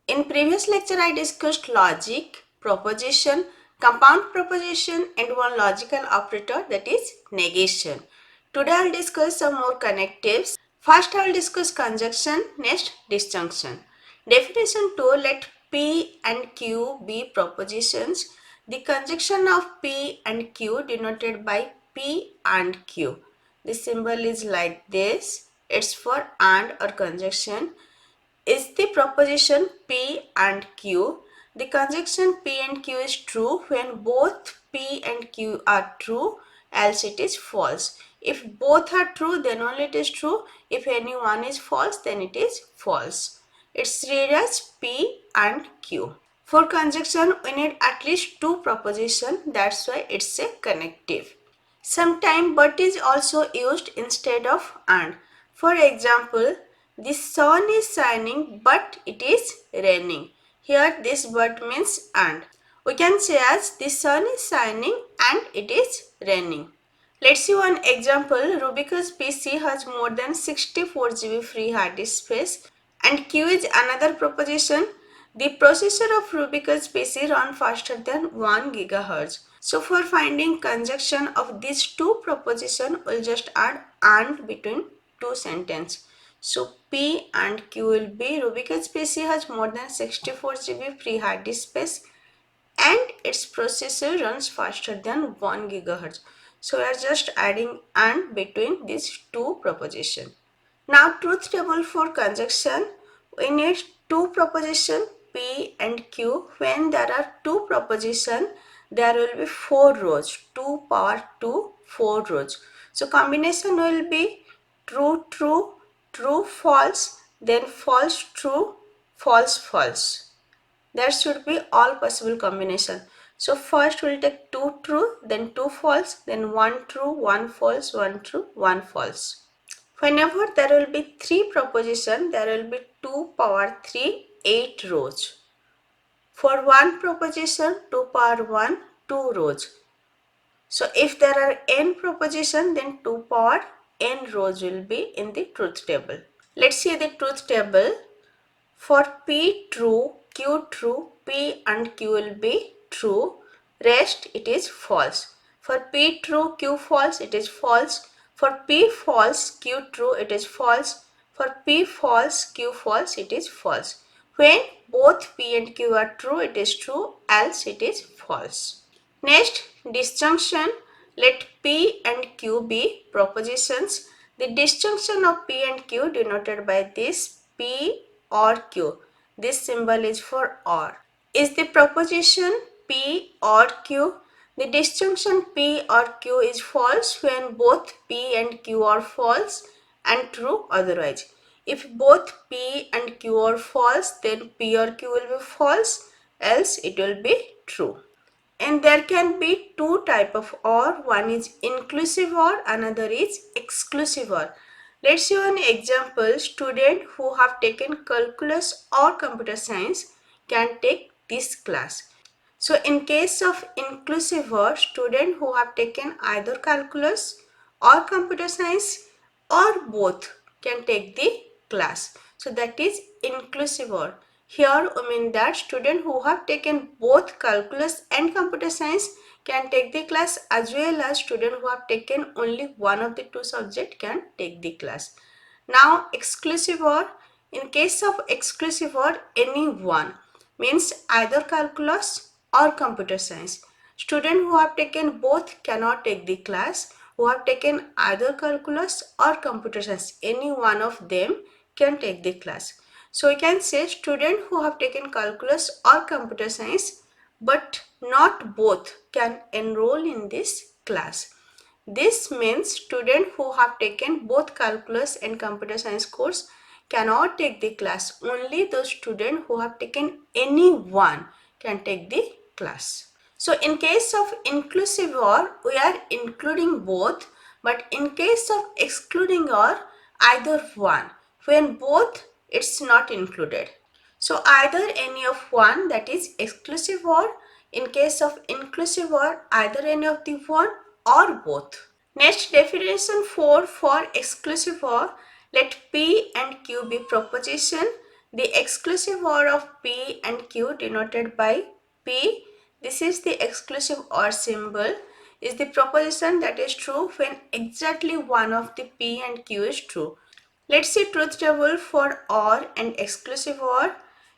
In previous lecture, I discussed logic, proposition, compound proposition and one logical operator, that is negation. Today I will discuss some more connectives. First I will discuss conjunction, next disjunction. Definition 2, let P and Q be propositions. The conjunction of P and Q denoted by P and Q. The symbol is like this. It's for and or conjunction. Is the proposition P and Q. The conjunction P and Q is true when both P and Q are true, else it is false. If both are true, then only it is true. If any one is false, then it is false. It's read as P and Q. For conjunction, we need at least two propositions. That's why it's a connective. Sometimes but is also used instead of and. For example, the sun is shining but it is raining. Here this but means and. We can say as the sun is shining and it is raining. Let's see one example. Rubic's PC has more than 64 GB free hard disk space and Q is another proposition. The processor of Rubic's PC runs faster than 1 GHz. So for finding conjunction of these two propositions, we'll just add and between two sentences. So P and Q will be Rubic's PC has more than 64 GB free hard disk space and its processor runs faster than 1 GHz. So we are just adding and between these two propositions. Now truth table for conjunction, we need two proposition P and Q. When there are two proposition, there will be 4 rows, 2 power 2, 4 rows. So combination will be true, true, true, false, then false, true, false, false. There should be all possible combination. So first we'll take 2 true, then 2 false, then 1 true, 1 false, 1 true, 1 false. Whenever there will be 3 proposition, there will be 2 power 3, 8 rows. For one proposition, 2 power 1, 2 rows. So if there are n proposition, then 2 power n rows will be in the truth table. Let's see the truth table. For P true, Q true, P and Q will be true. Rest it is false. For P true, Q false, it is false. For P false, Q true, it is false. For P false, Q false, it is false. When both P and Q are true, it is true, else it is false. Next, disjunction. Let P and Q be propositions. The disjunction of P and Q denoted by this P or Q. This symbol is for or. Is the proposition P or Q? The disjunction P or Q is false when both P and Q are false and true otherwise. If both P and Q are false, then P or Q will be false, else it will be true. And there can be two type of or. One is inclusive or, another is exclusive or. Let's see one example. Student who have taken calculus or computer science can take this class. So in case of inclusive or, student who have taken either calculus or computer science or both can take the class. So that is inclusive or. Here we mean that student who have taken both calculus and computer science can take the class, as well as student who have taken only one of the two subject can take the class. Now exclusive or, in case of exclusive or, any one means either calculus or computer science. Student who have taken both cannot take the class. Who have taken either calculus or computer science, any one of them can take the class. So we can say student who have taken calculus or computer science but not both can enroll in this class. This means student who have taken both calculus and computer science course cannot take the class. Only those students who have taken any one can take the class. So in case of inclusive or, we are including both, but in case of excluding or, either one. When both, it's not included. So either any of one, that is exclusive or. In case of inclusive or, either any of the one or both. Next, definition 4 for exclusive or. Let P and Q be proposition. The exclusive OR of P and Q denoted by P, this is the exclusive OR symbol, is the proposition that is true when exactly one of the P and Q is true. Let's see truth table for OR and exclusive OR.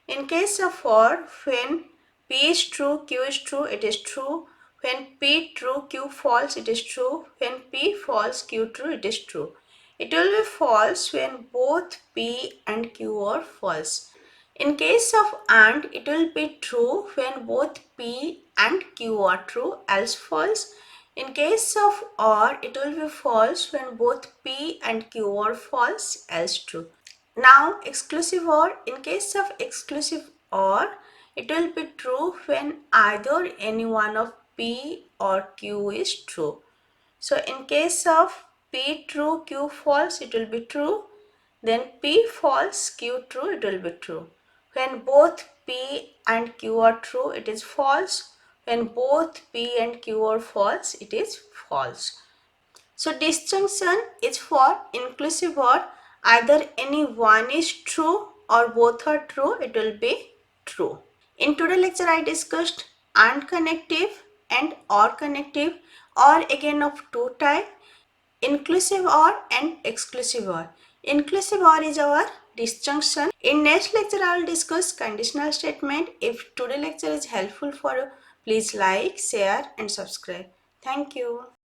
In case of OR, when P is true, Q is true, it is true. When P true, Q false, it is true. When P false, Q true, it is true. It will be false when both P and Q are false. In case of AND, it will be true when both P and Q are true, else false. In case of OR, it will be false when both P and Q are false, else true. Now, exclusive OR, in case of exclusive OR, it will be true when either any one of P or Q is true. So, in case of P true, Q false, it will be true. Then P false, Q true, it will be true. When both P and Q are true, it is false. When both P and Q are false, it is false. So disjunction is for inclusive OR. Either any one is true or both are true, it will be true. In today's lecture, I discussed AND connective and OR connective, or again of two types, inclusive OR and exclusive OR. Inclusive OR is our disjunction. In next lecture, I will discuss conditional statement. If today's lecture is helpful for you, please like, share and subscribe. Thank you.